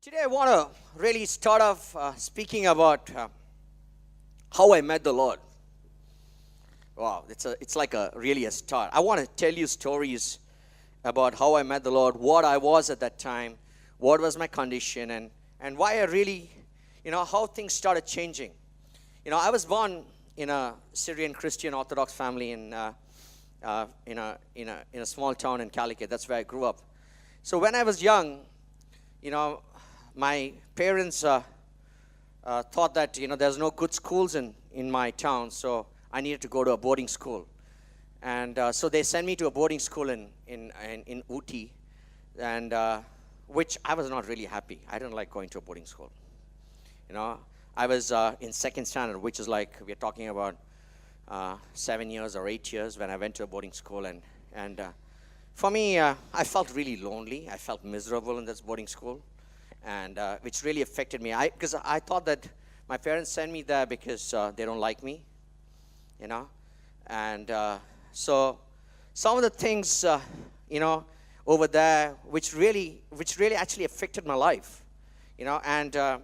Today I want to really start off speaking about how I met the Lord. Wow, it's like really a start. I want to tell you stories about how I met the Lord, what I was at that time, what was my condition, and why I really, how things started changing. I was born in a Syrian Christian Orthodox family in a small town in Calicut. That's where I grew up. So when I was young, my parents thought that there's no good schools in my town, so I needed to go to a boarding school, and so they sent me to a boarding school in Ooty, and which I was not really happy. I didn't like going to a boarding school. I was in second standard, which is like we're talking about 7 years or 8 years when I went to a boarding school, and for me, I felt really lonely. I felt miserable in this boarding school. And which really affected me. Because I thought that my parents sent me there because they don't like me, And so some of the things, over there, which really actually affected my life, And I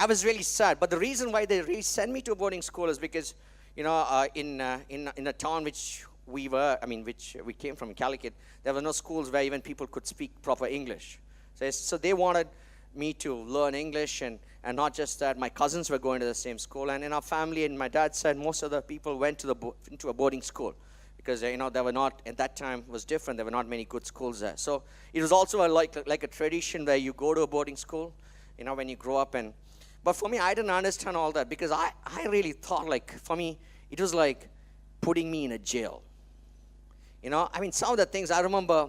was really sad. But the reason why they really sent me to a boarding school is because, in a town which which we came from, Calicut, there were no schools where even people could speak proper English. So they wanted me to learn English, and not just that, my cousins were going to the same school, and in our family, and my dad said most of the people went into a boarding school because there were not, at that time was different, there were not many good schools there. So it was also like a tradition where you go to a boarding school when you grow up. But for me, I didn't understand all that, because I really thought, for me it was like putting me in a jail. Some of the things I remember,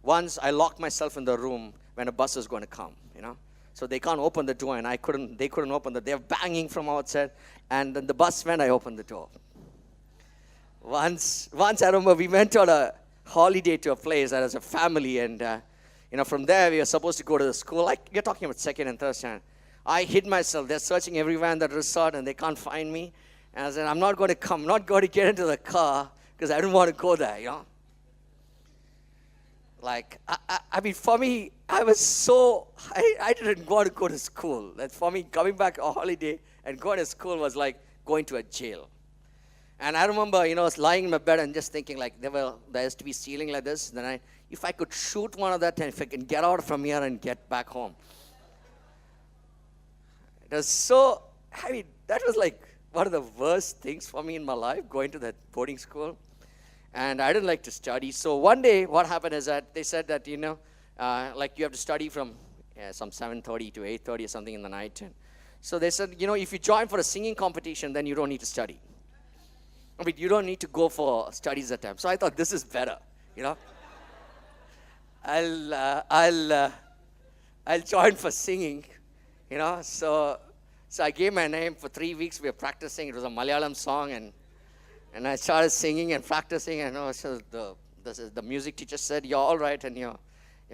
once I locked myself in the room when a bus was going to come, So they can't open the door, and they couldn't open the door. They were banging from outside, and then the bus went, I opened the door. Once I remember we went on a holiday to a place as a family, and, from there we were supposed to go to the school. Like, you're talking about second and third standard. I hid myself. They're searching everywhere in that resort, and they can't find me. And I said, I'm not going to get into the car because I don't want to go there, For me, I didn't want to go to school. For me, coming back a holiday and going to school was like going to a jail. And I remember, I was lying in my bed and just thinking, there used to be ceiling like this. Then if I could shoot one of that, and if I can get out from here and get back home. It was so, that was like one of the worst things for me in my life, going to that boarding school. And I didn't like to study. So one day, what happened is that they said that, you have to study from some 7:30 to 8:30 or something in the night. And so they said, if you join for a singing competition, then you don't need to study. You don't need to go for studies at time. So I thought, this is better, I'll join for singing, So I gave my name. For 3 weeks we were practicing. It was a Malayalam song, and I started singing and practicing, and so the music teacher said, you're all right, and you're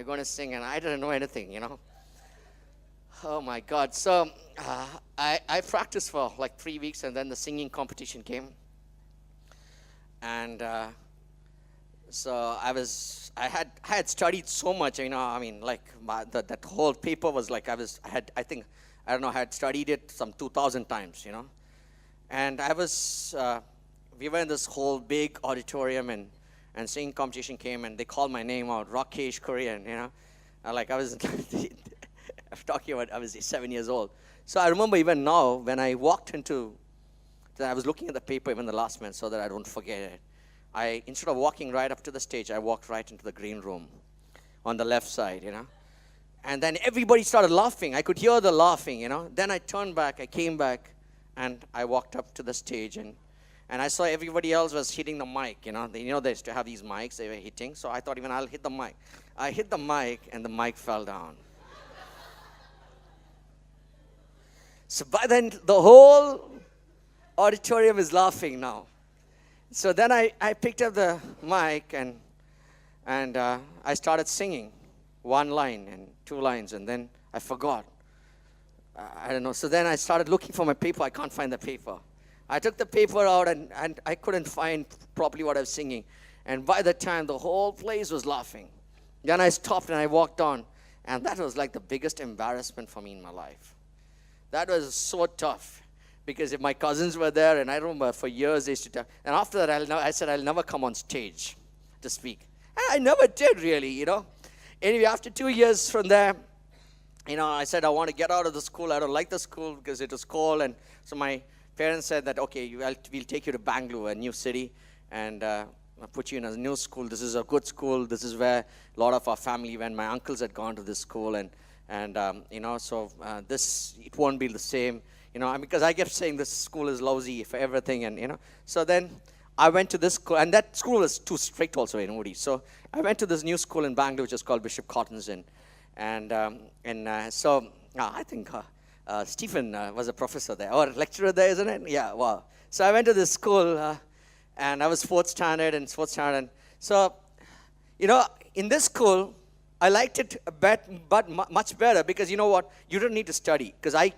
going to sing, and I didn't know anything, Oh my God. So I practiced for 3 weeks, and then the singing competition came. And so I had studied so much, that whole paper was I had studied it some 2,000 times, And we were in this whole big auditorium, and singing competition came, and they called my name out, Rakesh Korean, I was I'm talking about, I was 7 years old. So I remember even now, when I walked I was looking at the paper, even the last minute, so that I don't forget it. Instead of walking right up to the stage, I walked right into the green room on the left side, And then everybody started laughing. I could hear the laughing, Then I turned back, I came back, and I walked up to the stage, and I saw everybody else was hitting the mic, They used to have these mics they were hitting. So I thought, even I'll hit the mic. I hit the mic, and the mic fell down. So by then, the whole auditorium is laughing now. So then I picked up the mic, and I started singing one line and two lines, and then I forgot. I don't know. So then I started looking for my paper. I can't find the paper. I took the paper out, and I couldn't find properly what I was singing. And by the time, the whole place was laughing. Then I stopped and I walked on. And that was like the biggest embarrassment for me in my life. That was so tough because if my cousins were there, and I remember for years they used to tell, and after that I said I'll never come on stage to speak. And I never did really. Anyway, after 2 years from there, I said I want to get out of the school. I don't like the school because it was cold. And so my parents said that, okay, we'll take you to Bangalore, a new city, and I'll put you in a new school. This is a good school. This is where a lot of our family went. My uncles had gone to this school, and this, it won't be the same, because I kept saying this school is lousy for everything, and, so then I went to this school, and that school was too strict also in Woody. So I went to this new school in Bangalore, which is called Bishop Cotton's Inn. So I think Stephen was a professor there, or a lecturer there, isn't it? Yeah, wow. So I went to this school, and I was fourth standard. So, in this school, I liked it but much better because you know what? You don't need to study because I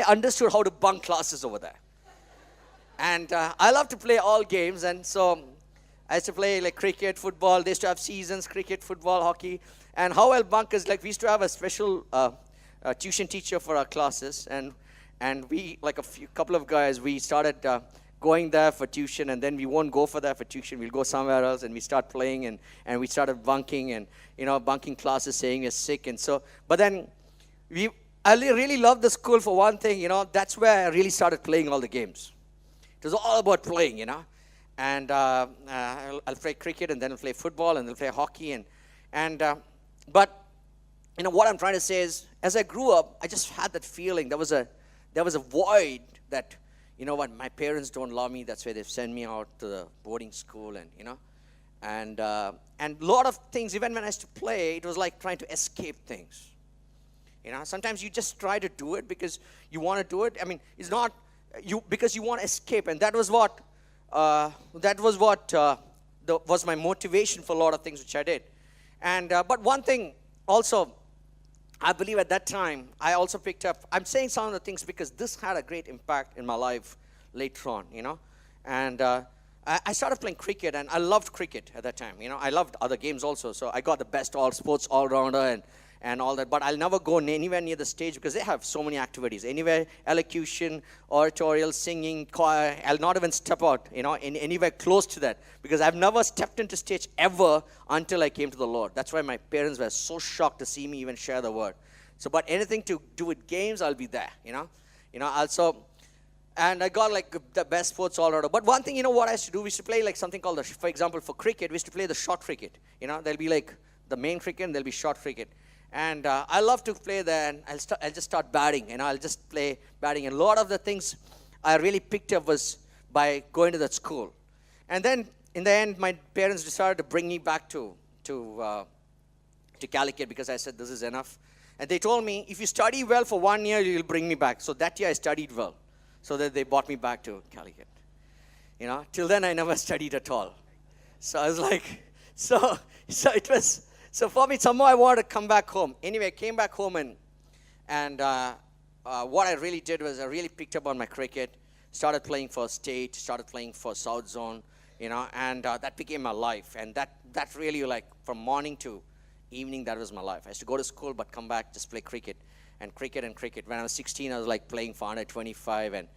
understood how to bunk classes over there. And I love to play all games, and so I used to play like cricket, football. They used to have seasons, cricket, football, hockey. And how I'll bunk is like we used to have a special tuition teacher for our classes, and we, like couple of guys, we started going there for tuition, and then we won't go for that for tuition. We'll go somewhere else, and we start playing, and we started bunking, and bunking classes, saying we're sick, and so. But then I really loved the school for one thing. That's where I really started playing all the games. It was all about playing, and I'll play cricket, and then I'll play football, and I'll play hockey, but what I'm trying to say is, as I grew up, I just had that feeling. There was a void that, my parents don't love me. That's why they've sent me out to the boarding school, and a lot of things. Even when I used to play, it was like trying to escape things. Sometimes you just try to do it because you want to do it. I mean, it's not you because you want to escape, and that was what was my motivation for a lot of things which I did. But one thing also, I believe at that time, I also picked up, I'm saying some of the things because this had a great impact in my life later on, And I started playing cricket, and I loved cricket at that time. I loved other games also. So I got the best sports all-rounder and all that. But I'll never go anywhere near the stage because they have so many activities. Anywhere, elocution, oratorial, singing, choir. I'll not even step out, anywhere close to that. Because I've never stepped into stage ever until I came to the Lord. That's why my parents were so shocked to see me even share the word. So, but anything to do with games, I'll be there, Also, and I got like the best sports all around. But one thing, what I used to do, we used to play like something called, for example, for cricket, we used to play the short cricket. There'll be like the main cricket and there'll be short cricket. And I love to play there, and I'll just start batting, I'll just play batting. And a lot of the things I really picked up was by going to that school. And then in the end, my parents decided to bring me back to Calicut because I said, this is enough. And they told me, if you study well for 1 year, you'll bring me back. So that year I studied well, so that they brought me back to Calicut. Till then I never studied at all. So I was like, so it was. So for me, somehow I wanted to come back home. Anyway, I came back home, and what I really did was I really picked up on my cricket, started playing for state, started playing for South Zone, and that became my life. And that really, like, from morning to evening, that was my life. I used to go to school, but come back, just play cricket. When I was 16, I was like playing for under 25 and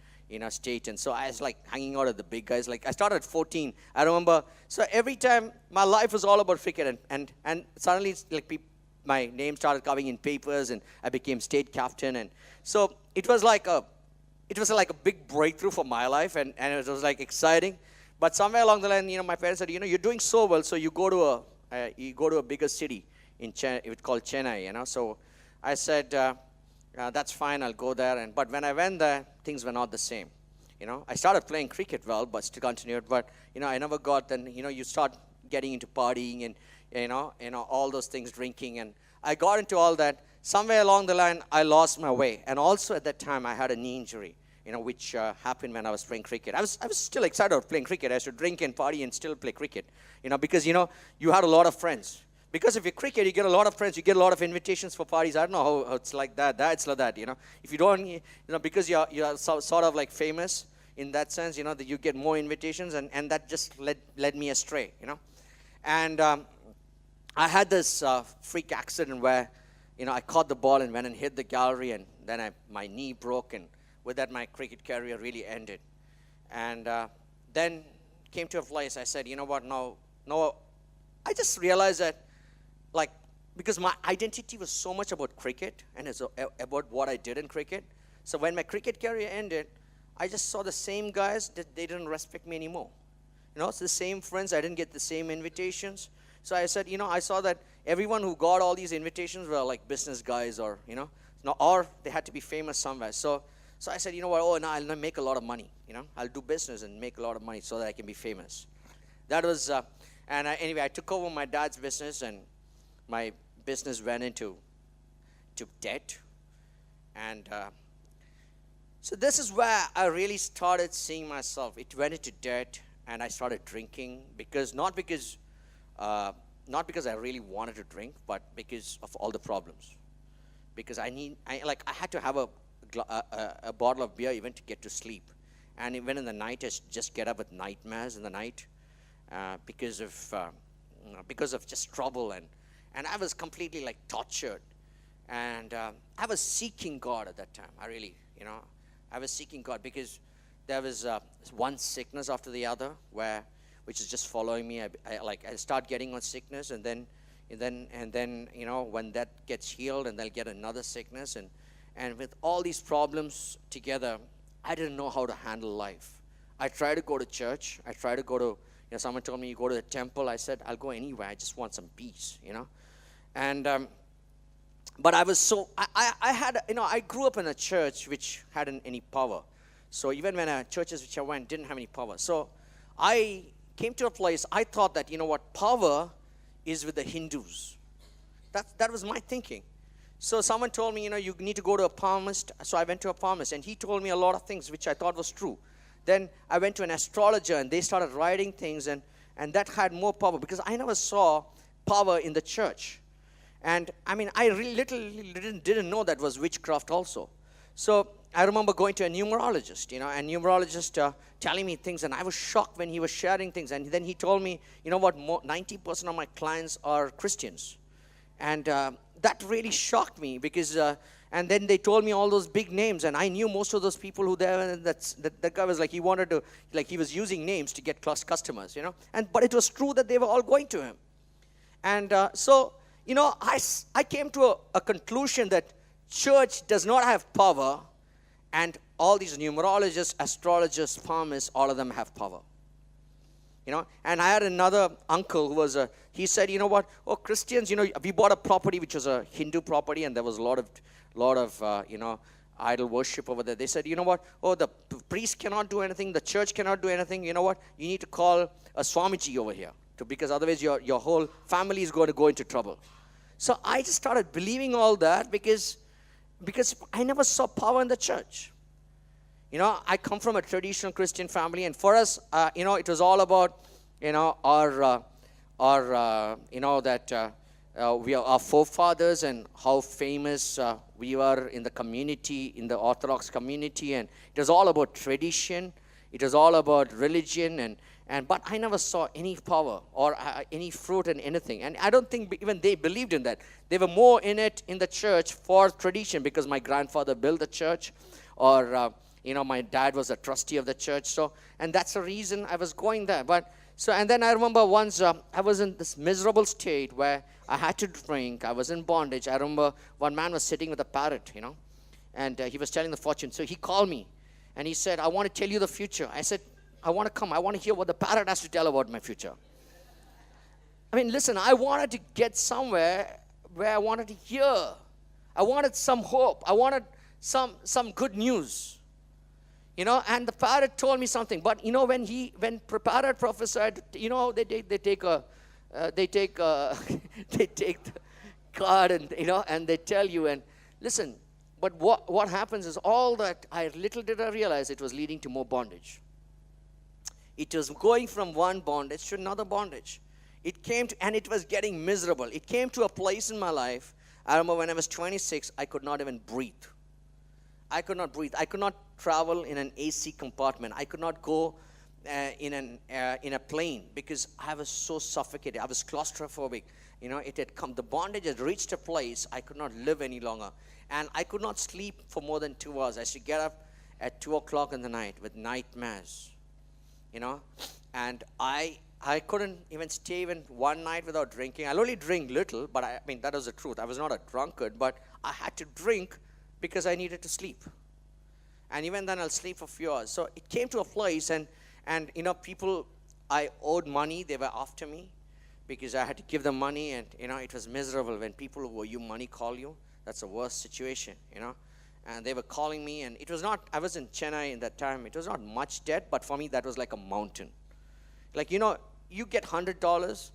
state. And so I was like hanging out with the big guys. Like I started at 14. I remember. So every time my life was all about cricket, and suddenly like my name started coming in papers, and I became state captain. And so it was like a big breakthrough for my life, and it was like exciting. But somewhere along the line, my parents said, you're doing so well, so you go to a bigger city in Chennai. It was called Chennai. So I said, that's fine, I'll go there. But when I went there, things were not the same. I started playing cricket well, but still continued. But I never got. Then you start getting into partying and all those things, drinking, and I got into all that. Somewhere along the line, I lost my way, and also at that time, I had a knee injury. Which happened when I was playing cricket. I was still excited about playing cricket. I used to drink and party and still play cricket. Because you had a lot of friends. Because if you're cricket, you get a lot of friends. You get a lot of invitations for parties. I don't know how it's like that. It's like that. If you don't, because you're sort of like famous in that sense. That you get more invitations, and that just led me astray. And I had this freak accident where I caught the ball and went and hit the gallery, and then my knee broke, and with that, my cricket career really ended. And then came to a place, I said, you know what, no, I just realized that, like, because my identity was so much about cricket and it's about what I did in cricket. So when my cricket career ended, I just saw the same guys that they didn't respect me anymore. It's the same friends. I didn't get the same invitations. So I said, I saw that everyone who got all these invitations were like business guys, or or they had to be famous somewhere. So I said, you know what? Oh, no, I'll make a lot of money. I'll do business and make a lot of money so that I can be famous. That was, anyway, I took over my dad's business, and my business went into debt. And so this is where I really started seeing myself. It went into debt, and I started drinking not because I really wanted to drink, but because of all the problems. Because I had to have a bottle of beer even to get to sleep. And even in the night, I just get up with nightmares in the night because of just trouble. And I was completely like tortured. And I was seeking God at that time. I was seeking God because there was one sickness after the other which is just following me. I start getting on sickness, and then when that gets healed, and they'll get another sickness, and with all these problems together, I didn't know how to handle life. I tried to go to church. I tried to go to, someone told me, you go to the temple. I said, I'll go anywhere. I just want some peace, And but I was so I grew up in a church which hadn't any power. So even when churches which I went didn't have any power. So I came to a place, I thought that, power is with the Hindus. That was my thinking. So someone told me, you need to go to a palmist. So I went to a palmist, and he told me a lot of things which I thought was true. Then I went to an astrologer, and they started writing things, and that had more power, because I never saw power in the church. And I really literally didn't know that was witchcraft also. So I remember going to a numerologist, and numerologist telling me things, and I was shocked when he was sharing things. And then he told me, 90% of my clients are Christians. And that really shocked me, because, and then they told me all those big names, and I knew most of those people who there, and that guy was like, he was using names to get customers, but it was true that they were all going to him. And so, I came to a conclusion that church does not have power, and all these numerologists, astrologers, palmists, all of them have power. And I had another uncle who was he said, Christians, we bought a property which was a Hindu property, and there was a lot of idol worship over there. They said, the priest cannot do anything, the church cannot do anything. You need to call a Swamiji over here, because otherwise your whole family is going to go into trouble. So I just started believing all that because I never saw power in the church. I come from a traditional Christian family, and for us, it was all about, we are our forefathers and how famous we were in the community, in the Orthodox community, and it was all about tradition. It was all about religion, but I never saw any power or any fruit in anything. And I don't think even they believed in that. They were more in it in the church for tradition, because my grandfather built the church, or my dad was a trustee of the church. So, and that's the reason I was going there. And then I remember once I was in this miserable state where I had to drink. I was in bondage. I remember one man was sitting with a parrot, and he was telling the fortune. So he called me, and he said, I want to tell you the future. I said, I want to come. I want to hear what the parrot has to tell about my future. Listen, I wanted to get somewhere where I wanted to hear. I wanted some hope. I wanted some good news. And the parrot told me something. But when parrot prophesied, they take the card, and they tell you, and listen. But what happens is, all that little did I realize, it was leading to more bondage. It was going from one bondage to another bondage. And it was getting miserable. It came to a place in my life. I remember when I was 26, I could not even breathe. I could not breathe. I could not travel in an AC compartment. I could not go in a plane, because I was so suffocated. I was claustrophobic. It had come. The bondage had reached a place I could not live any longer. And I could not sleep for more than 2 hours. I should get up at 2 o'clock in the night with nightmares, And I couldn't even stay even one night without drinking. I'll only drink little, but I mean, that was the truth. I was not a drunkard, but I had to drink because I needed to sleep. And even then, I'll sleep for a few hours. So it came to a place, and people, I owed money. They were after me because I had to give them money, and, it was miserable when people who owe you money call you. That's the worst situation, And they were calling me, and it was not, I was in Chennai in that time. It was not much debt, but for me, that was like a mountain. Like, you get $100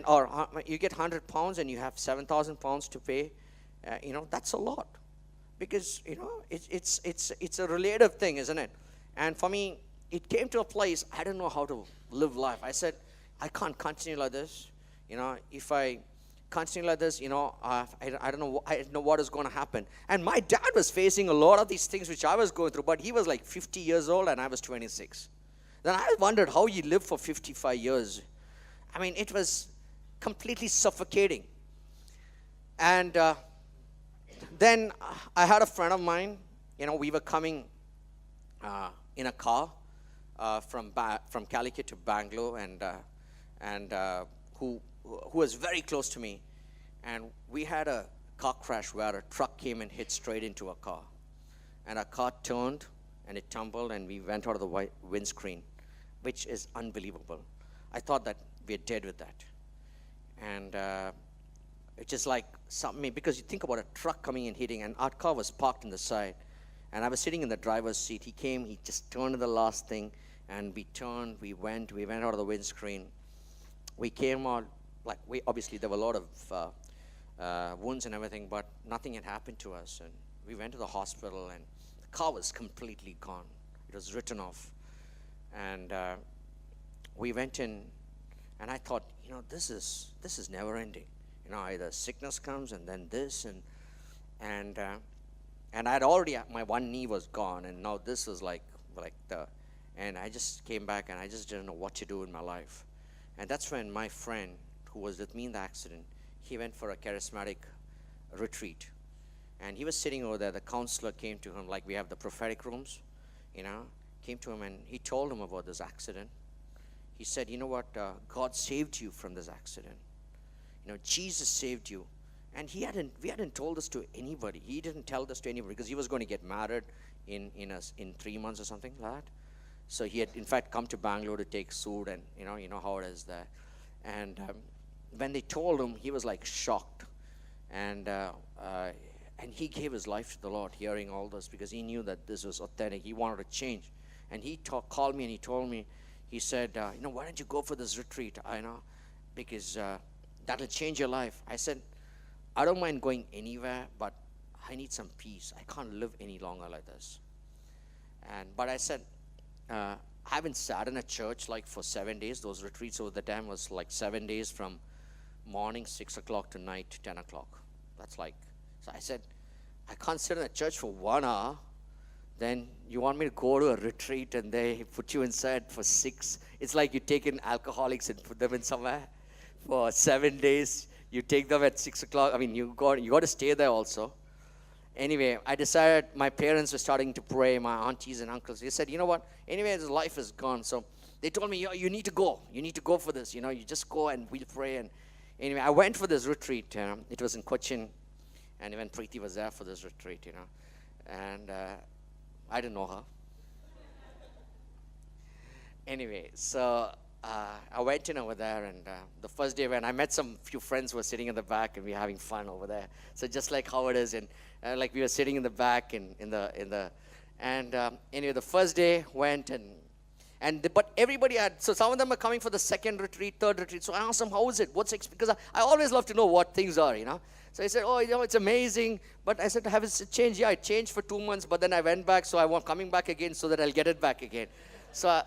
or you get 100 pounds and you have 7,000 pounds to pay. That's a lot. Because, it's a relative thing, isn't it? And for me, it came to a place I didn't know how to live life. I said, I can't continue like this. If I continue like this, I don't know what is going to happen. And my dad was facing a lot of these things which I was going through, but he was like 50 years old and I was 26. Then I wondered how he lived for 55 years. I mean, it was completely suffocating. And then I had a friend of mine, we were coming in a car from Calicut to Bangalore, and who was very close to me. And we had a car crash where a truck came and hit straight into a car. And our car turned, and it tumbled, and we went out of the windscreen, which is unbelievable. I thought that we are dead with that. And it's just like something, because you think about a truck coming and hitting, and our car was parked on the side. And I was sitting in the driver's seat. He came, he just turned to the last thing, and we turned, we went out of the windscreen. We came out, obviously there were a lot of wounds and everything, but nothing had happened to us. And we went to the hospital, and the car was completely gone. It was written off. And we went in, and I thought, this is never ending. Either sickness comes and then this, and I'd already, my one knee was gone, and now this was and I just came back, and I just didn't know what to do in my life. And that's when my friend who was with me in the accident, he went for a charismatic retreat. And he was sitting over there. The counselor came to him, like we have the prophetic rooms, came to him, and he told him about this accident. He said, you know what, God saved you from this accident. Jesus saved you. And we hadn't told this to anybody. He didn't tell this to anybody because he was going to get married in 3 months or something like that. So he had, in fact, come to Bangalore to take suit, and you know how it is there. And when they told him, he was like shocked. And he gave his life to the Lord, hearing all this, because he knew that this was authentic. He wanted to change. And he called me and he told me, he said, why don't you go for this retreat? Because that'll change your life. I said, I don't mind going anywhere, but I need some peace. I can't live any longer like this. But I said, I haven't sat in a church for 7 days. Those retreats over the time was 7 days from morning 6 o'clock to night 10 o'clock. So I said, I can't sit in a church for 1 hour. Then you want me to go to a retreat and they put you inside for 6. It's like you take in alcoholics and put them in somewhere for 7 days. You take them at 6 o'clock. I mean, you got to stay there also. Anyway, I decided, my parents were starting to pray, my aunties and uncles. They said, you know what? Anyway, this life is gone. So they told me, you need to go. You need to go for this. You just go and we'll pray. And anyway, I went for this retreat. It was in Cochin. And even Preeti was there for this retreat, And I didn't know her. Anyway, so I went in over there, and the first day when I met some few friends who were sitting in the back, and we were having fun over there. So just like how it is, and we were sitting in the back and anyway, the first day went, but everybody had, so some of them are coming for the second retreat, third retreat. So I asked them, how is it? Because I always love to know what things are, So I said, it's amazing. But I said, have it changed? Yeah, it changed for 2 months, but then I went back, so I'm coming back again so that I'll get it back again. So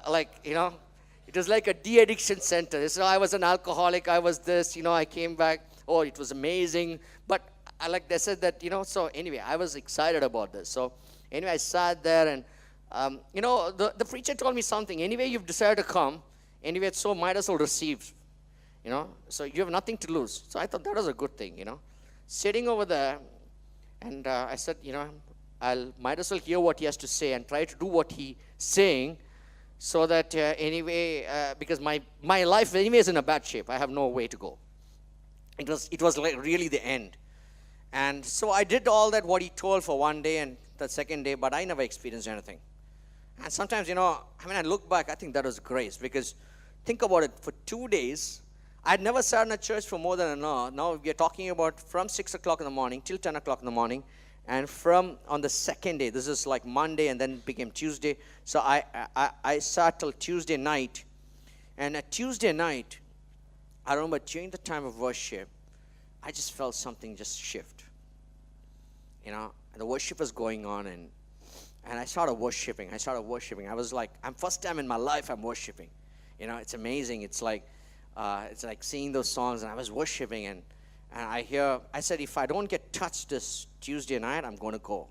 it was like a de-addiction center. So I was an alcoholic, I was this, I came back. Oh, it was amazing. But they said that, so anyway, I was excited about this. So anyway, I sat there, and, the preacher told me something. Anyway, you've decided to come. Anyway, so might as well receive. So you have nothing to lose. So I thought that was a good thing, Sitting over there, and I said, I'll might as well hear what he has to say and try to do what he's saying, so that anyway, because my life anyway is in a bad shape. I have no way to go. It was like really the end. And so I did all that what he told for one day and the second day, but I never experienced anything. And sometimes, I look back, I think that was grace, because think about it, for 2 days, I'd never sat in a church for more than an hour. Now we are talking about from 6 o'clock in the morning till 10 o'clock in the morning. And from on the second day, this is like Monday and then it became Tuesday. So I sat till Tuesday night. And at Tuesday night, I remember during the time of worship, I just felt something just shift. And the worship was going on, and I started worshiping. I was like, first time in my life I'm worshiping. It's amazing. It's like seeing those songs, and I was worshiping, and I said, if I don't get touched this Tuesday night, I'm going to go.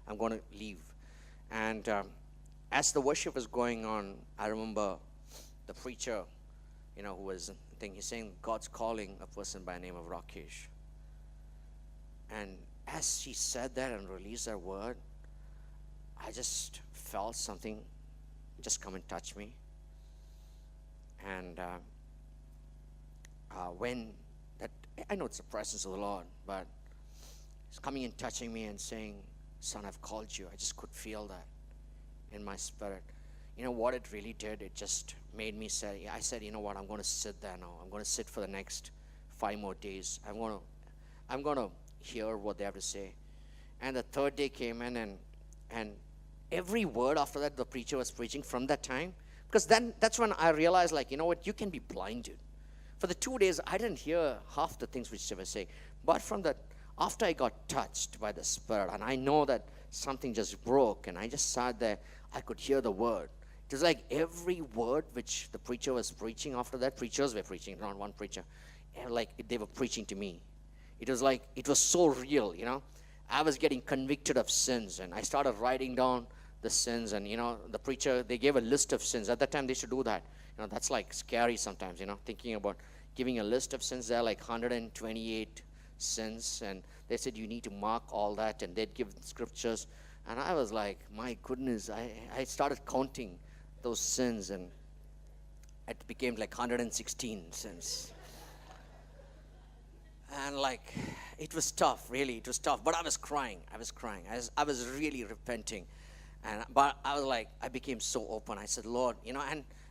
I'm going to leave. And as the worship was going on, I remember the preacher, who was, I think he's saying, God's calling a person by the name of Rakesh. And as she said that and released that word, I just felt something just come and touch me. And when that, I know it's the presence of the Lord, but it's coming and touching me and saying, son, I've called you. I just could feel that in my spirit. What it really did, it just made me say, I said, what, I'm going to sit there now. I'm going to sit for the next 5 more days. I'm going to hear what they have to say. And the third day came in, and every word after that the preacher was preaching from that time, because then that's when I realized, like, you can be blinded. For the 2 days, I didn't hear half the things which they were saying. But from that, after I got touched by the Spirit, and I know that something just broke, and I just sat there, I could hear the word. It was like every word which the preacher was preaching after that, preachers were preaching, not one preacher, like they were preaching to me. It was like, it was so real, I was getting convicted of sins, and I started writing down the sins, and, the preacher, they gave a list of sins. At that time, they should do that. That's like scary sometimes, thinking about giving a list of sins. There are like 128 sins, and they said you need to mark all that, and they'd give scriptures. And I was like, my goodness, I started counting those sins, and it became like 116 sins. And like, it was tough, really, it was tough. But I was crying. I was really repenting. But I was like, I became so open. I said, Lord,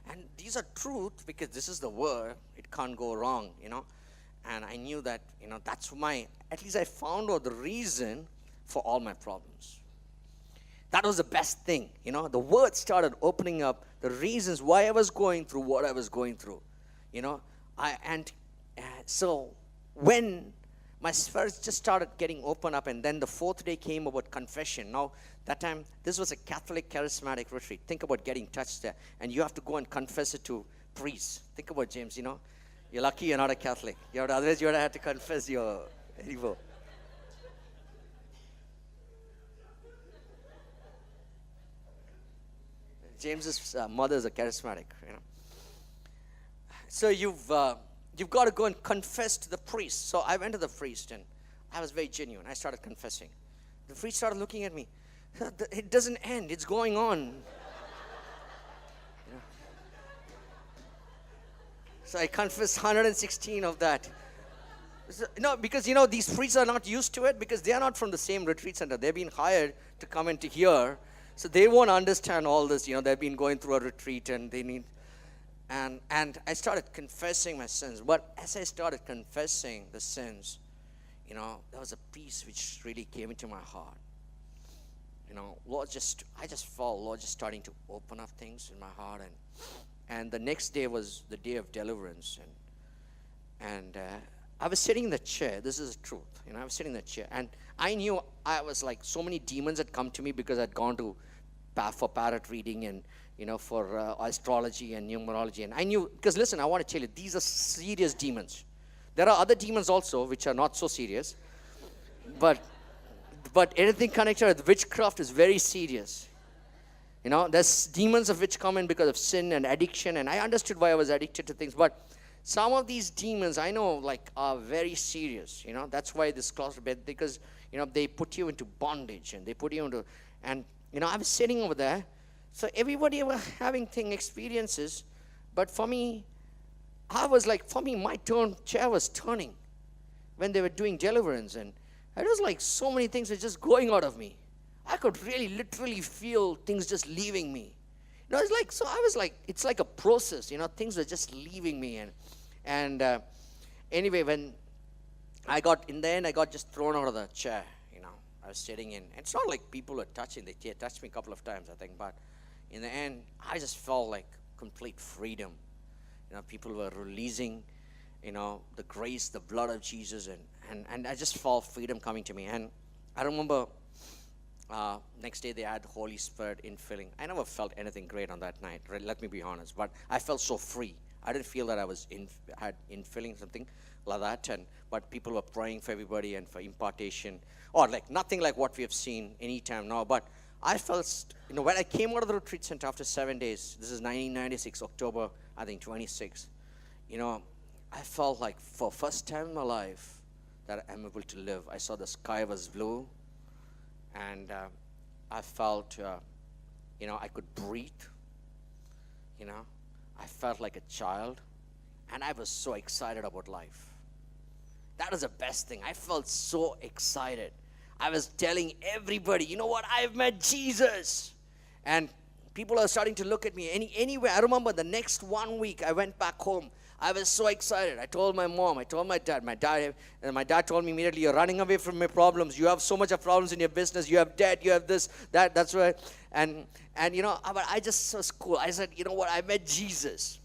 and these are truth, because this is the word. It can't go wrong, And I knew that, that's at least I found out the reason for all my problems. That was the best thing, The word started opening up the reasons why I was going through what I was going through, So when my spirit just started getting open up, and then the 4th day came about confession. Now, that time, this was a Catholic charismatic retreat. Think about getting touched there. And you have to go and confess it to priests. Think about James, You're lucky you're not a Catholic. Otherwise, you would have had to confess your evil. James's mother is a charismatic, So you've got to go and confess to the priest. So I went to the priest, and I was very genuine. I started confessing. The priest started looking at me. It doesn't end. It's going on. So I confessed 116 of that. No, because, these priests are not used to it, because they are not from the same retreat center. They've been hired to come into here. So they won't understand all this. They've been going through a retreat, and they need... And I started confessing my sins. But as I started confessing the sins, there was a peace which really came into my heart. Lord, I just felt Lord just starting to open up things in my heart. And the next day was the day of deliverance. And I was sitting in the chair. This is the truth. I was sitting in the chair. And I knew I was like, so many demons had come to me, because I'd gone to for parrot reading and, for astrology and numerology. And I knew, because listen, I want to tell you, these are serious demons. There are other demons also, which are not so serious. But anything connected with witchcraft is very serious. There's demons of which come in because of sin and addiction. And I understood why I was addicted to things. But some of these demons, I know, like, are very serious. That's why this claustrophobic, because, they put you into bondage, and they put you into, and, I was sitting over there. So everybody were having experiences, but for me, my chair was turning when they were doing deliverance, and it was like so many things were just going out of me. I could really literally feel things just leaving me. It's like, so I was like, it's like a process, things were just leaving me. And anyway, when I got, in the end, I got just thrown out of the chair, I was sitting in. And it's not like people were touching, they touched me a couple of times, I think, but in the end, I just felt like complete freedom. People were releasing, the grace, the blood of Jesus, and I just felt freedom coming to me. And I remember next day they had Holy Spirit infilling. I never felt anything great on that night, let me be honest, but I felt so free. I didn't feel that I was had infilling, something like that, but people were praying for everybody and for impartation, or like nothing like what we have seen any time now. But I felt, when I came out of the retreat center after 7 days, this is 1996, October, I think 26, I felt like for first time in my life that I'm able to live. I saw the sky was blue, and I felt, I could breathe, I felt like a child, and I was so excited about life. That was the best thing. I felt so excited. I was telling everybody, you know what, I've met Jesus. And people are starting to look at me. Anyway, I remember the next 1 week I went back home. I was so excited. I told my mom, I told my dad. My dad told me immediately, you're running away from my problems. You have so much of problems in your business. You have debt. You have this, that. That's right. And but I just was cool. I said, you know what, I met Jesus.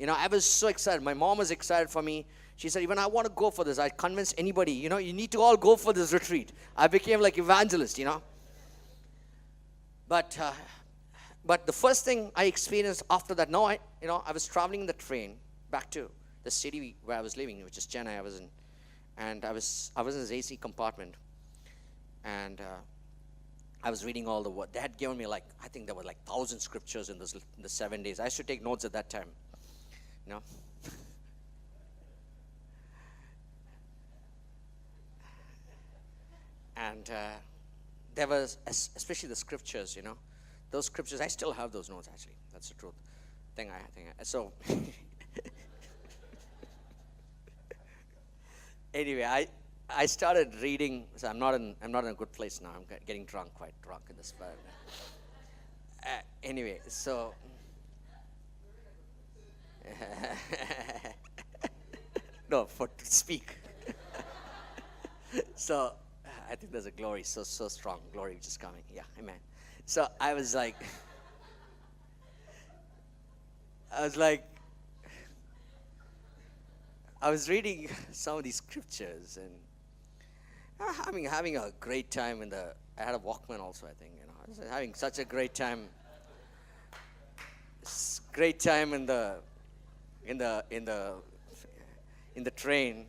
I was so excited. My mom was excited for me. She said, even I want to go for this. I convinced anybody, you need to all go for this retreat. I became like evangelist, But the first thing I experienced after that, I was traveling in the train back to the city where I was living, which is Chennai. I was in this AC compartment, and I was reading all the word. They had given me I think there were 1,000 scriptures in the 7 days. I used to take notes at that time, And there was, especially the scriptures, those scriptures. I still have those notes, actually. That's the truth. So anyway, I started reading. So I'm not in a good place now. I'm getting quite drunk in this. But anyway, so no, to speak. So I think there's a glory so strong, glory which is coming. Yeah, amen. So I was reading some of these scriptures, and having a great time I had a Walkman also, I think, I was having such a great time in the train.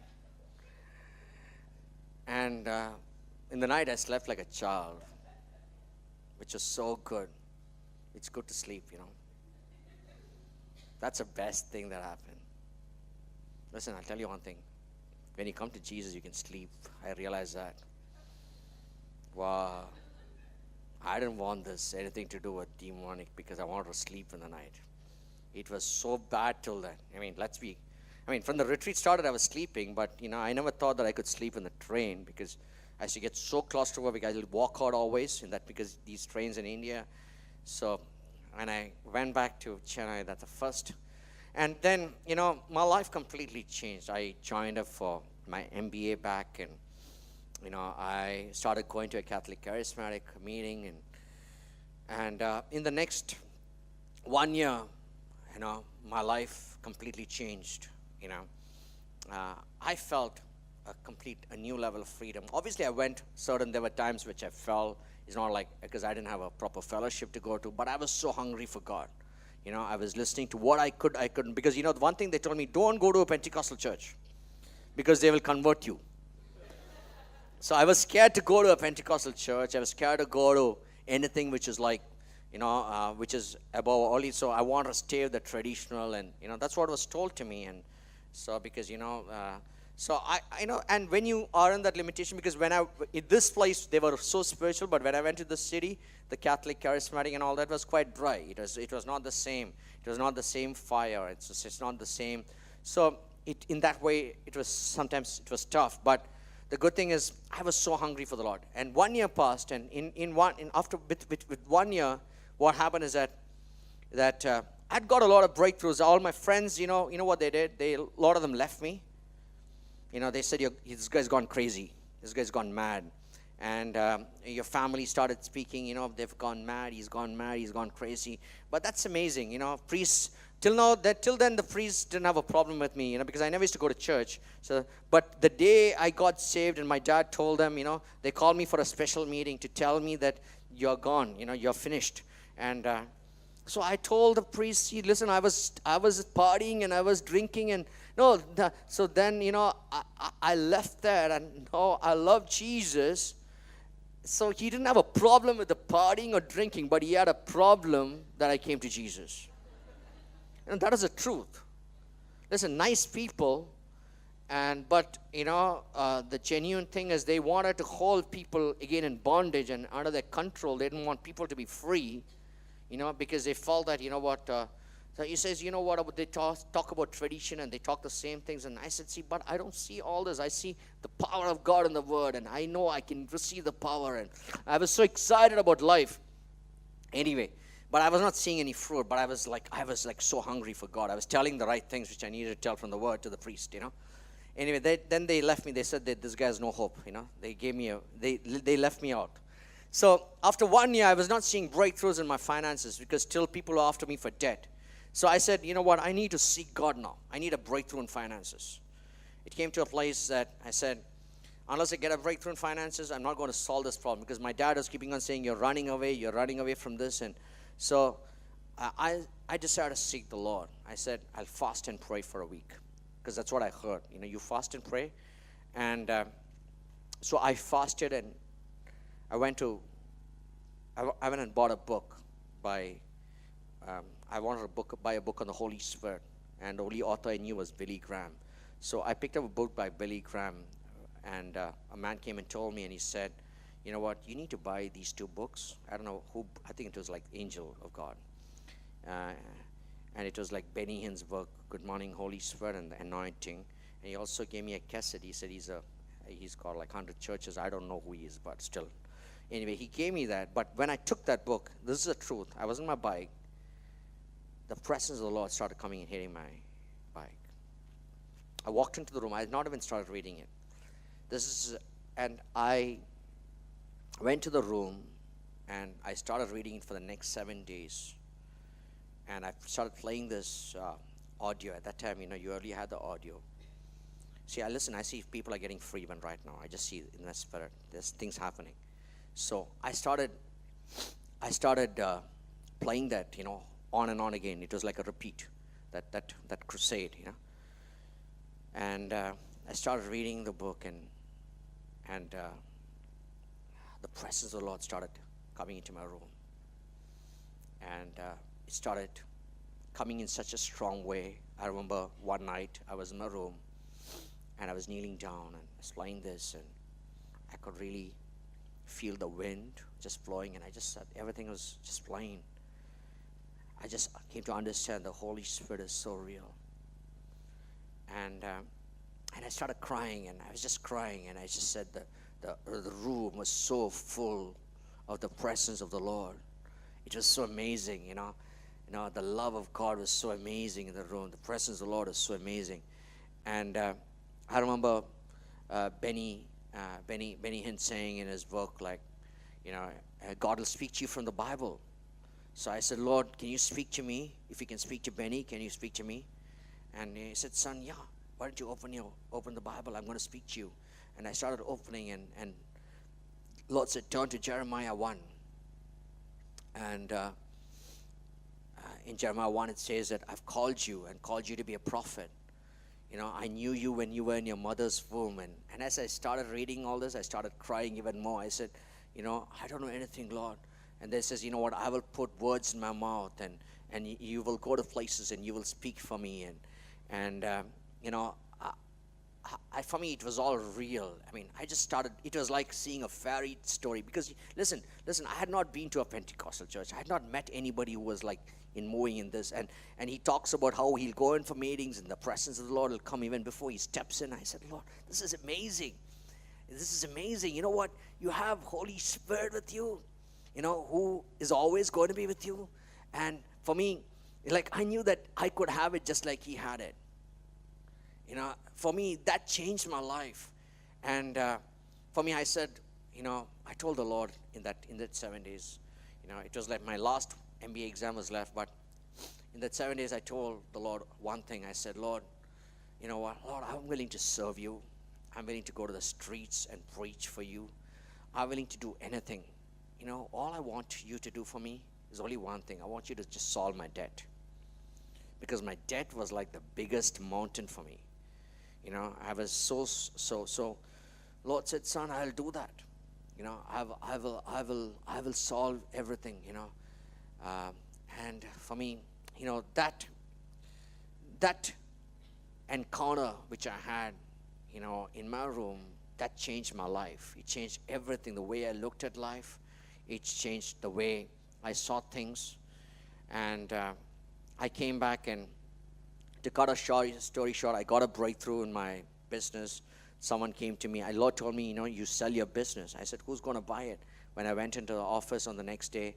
And in the night I slept like a child, which was so good. It's good to sleep, That's the best thing that happened. Listen, I'll tell you one thing. When you come to Jesus, you can sleep. I realized that. Wow. I didn't want anything to do with demonic, because I wanted to sleep in the night. It was so bad till then. From the retreat started, I was sleeping, but, I never thought that I could sleep in the train, because I used to get so claustrophobic. I would walk out always, because these trains in India. So when I went back to Chennai, that's the first. And then, my life completely changed. I joined up for my MBA back, and, I started going to a Catholic charismatic meeting. And in the next 1 year, my life completely changed. I felt a new level of freedom. Obviously, there were times which I fell. It's not because I didn't have a proper fellowship to go to, but I was so hungry for God. I was listening to what I couldn't, because, the one thing they told me, don't go to a Pentecostal church, because they will convert you. So I was scared to go to a Pentecostal church. I was scared to go to anything which is which is above only. So I want to stay with the traditional, and, that's what was told to me. So because so I know, and when you are in that limitation, because when in this place they were so spiritual, but when I went to the city, the Catholic, charismatic, and all that was quite dry. It was not the same. It was not the same fire. It's not the same. So in that way, sometimes it was tough. But the good thing is, I was so hungry for the Lord. And 1 year passed, and after with 1 year, what happened is that I'd got a lot of breakthroughs. All my friends, you know what they did? A lot of them left me. They said, this guy's gone crazy. This guy's gone mad. And your family started speaking, they've gone mad. He's gone mad. He's gone crazy. But that's amazing. Priests, till then, the priests didn't have a problem with me, because I never used to go to church. But the day I got saved and my dad told them, they called me for a special meeting to tell me that you're gone, you're finished. And so I told the priest, listen, I was partying and I was drinking, and so then, I left there, and I love Jesus. So he didn't have a problem with the partying or drinking, but he had a problem that I came to Jesus. And that is the truth. Listen, nice people, but the genuine thing is they wanted to hold people again in bondage and under their control. They didn't want people to be free, because they felt that, so he says, they talk about tradition and they talk the same things. And I said, see, but I don't see all this. I see the power of God in the Word, and I know I can receive the power. And I was so excited about life. Anyway, but I was not seeing any fruit, but I was like so hungry for God. I was telling the right things which I needed to tell from the Word to the priest, Anyway, then they left me. They said that this guy has no hope, They gave me they left me out. So after 1 year, I was not seeing breakthroughs in my finances because still people were after me for debt. So I said, you know what, I need to seek God now. I need a breakthrough in finances. It came to a place that I said, unless I get a breakthrough in finances, I'm not going to solve this problem, because my dad was keeping on saying, you're running away from this. And so I decided to seek the Lord. I said, I'll fast and pray for a week, because that's what I heard. You fast and pray. And so I fasted, and I went and bought a book by I wanted to buy a book on the Holy Spirit, and the only author I knew was Billy Graham. So I picked up a book by Billy Graham, and a man came and told me, and he said, you know what, you need to buy these 2 books. I don't know who, I think it was like Angel of God. And it was like Benny Hinn's book, Good Morning Holy Spirit and the Anointing. And he also gave me a cassette. He said he's got like 100 churches. I don't know who he is, but still. Anyway, he gave me that. But when I took that book, this is the truth. I was on my bike. The presence of the Lord started coming and hitting my bike. I walked into the room. I had not even started reading it. And I went to the room, and I started reading it for the next 7 days. And I started playing this audio. At that time, you already had the audio. See, I see people are getting free even right now. I just see in the spirit, there's things happening. So I started playing that, on and on again. It was like a repeat, that crusade, And I started reading the book, and the presence of the Lord started coming into my room. And it started coming in such a strong way. I remember one night I was in my room, and I was kneeling down, and I was playing this, and I could really feel the wind just blowing, and I just said everything was just playing. I just came to understand the Holy Spirit is so real. And I started crying, and I was just crying, and I just said the room was so full of the presence of the Lord. It was so amazing, the love of God was so amazing in the room. The presence of the Lord is so amazing. And I remember Benny Hinn saying in his book, God will speak to you from the Bible. So I said, Lord, can you speak to me? If you can speak to Benny, can you speak to me? And he said, son, yeah, why don't you open the Bible? I'm going to speak to you. And I started opening, and Lord said, turn to Jeremiah 1. And in Jeremiah 1, it says that I've called you to be a prophet. I knew you when you were in your mother's womb. And as I started reading all this, I started crying even more. I said, I don't know anything, Lord. And then says, you know what, I will put words in my mouth, and you will go to places and you will speak for me. And you know, for me, it was all real. I mean, I just started, it was like seeing a fairy story. Because, listen, I had not been to a Pentecostal church. I had not met anybody who was like moving in this. And he talks about how he'll go in for meetings and the presence of the Lord will come even before he steps in. I said, Lord, this is amazing. This is amazing. You know what? You have Holy Spirit with you, who is always going to be with you. And for me, like, I knew that I could have it just like he had it. For me, that changed my life. And for me, I said, I told the Lord in that 7 days, it was like my last MBA exam was left, but in that 7 days, I told the Lord one thing. I said, Lord, you know what? Lord, I'm willing to serve you. I'm willing to go to the streets and preach for you. I'm willing to do anything. All I want you to do for me is only one thing. I want you to just solve my debt. Because my debt was like the biggest mountain for me. I was so. Lord said, son, I'll do that. I will solve everything. And for me, that encounter which I had, in my room, that changed my life. It changed everything. The way I looked at life, it changed the way I saw things. And I came back, and to cut a story short, I got a breakthrough in my business. Someone came to me. Lord told me, you sell your business. I said, who's going to buy it? When I went into the office on the next day,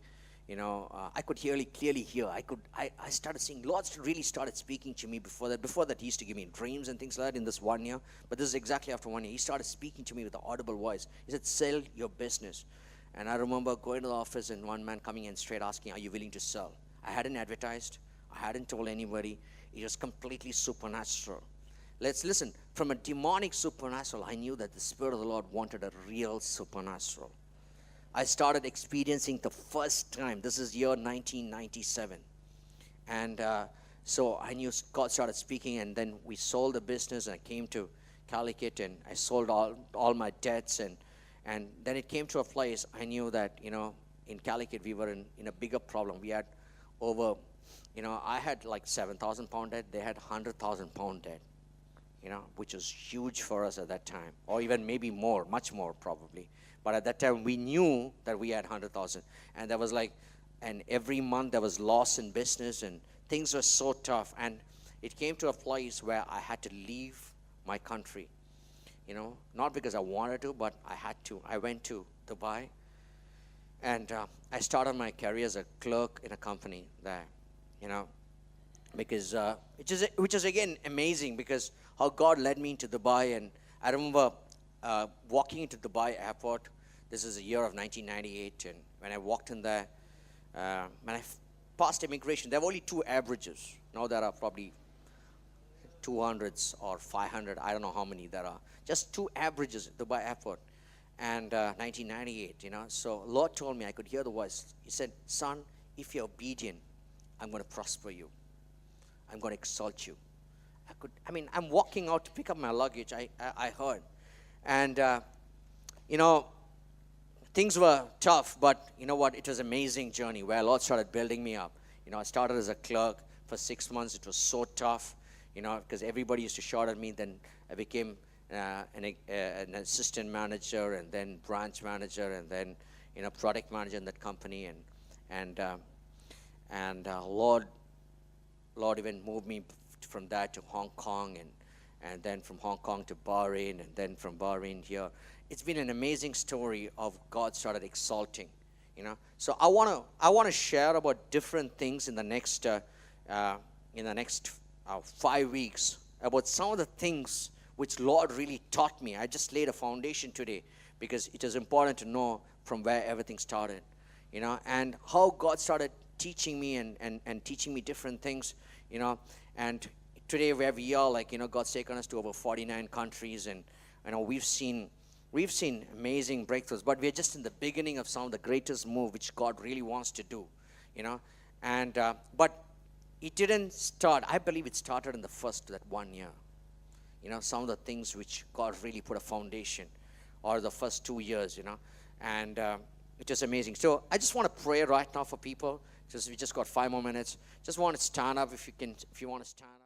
I could clearly hear. I started seeing, Lord really started speaking to me before that. Before that, he used to give me dreams and things like that in this 1 year. But this is exactly after 1 year. He started speaking to me with an audible voice. He said, sell your business. And I remember going to the office and one man coming in straight asking, are you willing to sell? I hadn't advertised. I hadn't told anybody. It was completely supernatural. Let's listen. From a demonic supernatural, I knew that the Spirit of the Lord wanted a real supernatural. I started experiencing the first time. This is year 1997. And so I knew God started speaking, and then we sold the business, and I came to Calicut, and I sold all my debts. And then it came to a place, I knew that, in Calicut, we were in a bigger problem. We had over, I had like 7,000 pound debt. They had 100,000 pound debt, which was huge for us at that time, or even maybe more, much more probably. But at that time, we knew that we had 100,000. And there was and every month there was loss in business, and things were so tough. And it came to a place where I had to leave my country, not because I wanted to, but I had to. I went to Dubai, and I started my career as a clerk in a company there, because which is again amazing, because how God led me into Dubai. And I remember walking into Dubai airport. This is the year of 1998, and when I walked in there, when I passed immigration, there were only 2 averages. Now there are probably 200s or 500. I don't know how many there are. Just 2 averages at Dubai airport. And 1998, So Lord told me, I could hear the voice. He said, son, if you're obedient, I'm going to prosper you. I'm going to exalt you. I'm walking out to pick up my luggage. I heard. And, things were tough, but you know what? It was an amazing journey where Lord started building me up. I started as a clerk for 6 months. It was so tough, because everybody used to shout at me. Then I became an assistant manager, and then branch manager, and then, product manager in that company. And Lord even moved me from that to Hong Kong, and then from Hong Kong to Bahrain, and then from Bahrain here. It's been an amazing story of God started exalting, So I want to share about different things in the next 5 weeks, about some of the things which Lord really taught me. I just laid a foundation today because it is important to know from where everything started, and how God started teaching me and teaching me different things, and today where we are, God's taken us to over 49 countries, and we've seen amazing breakthroughs, but we're just in the beginning of some of the greatest move which God really wants to do, and but it didn't start. I believe it started in that 1 year, some of the things which God really put a foundation, or the first 2 years, and it was amazing. So I just want to pray right now for people. We just got 5 more minutes. Just want to stand up if you want to stand up.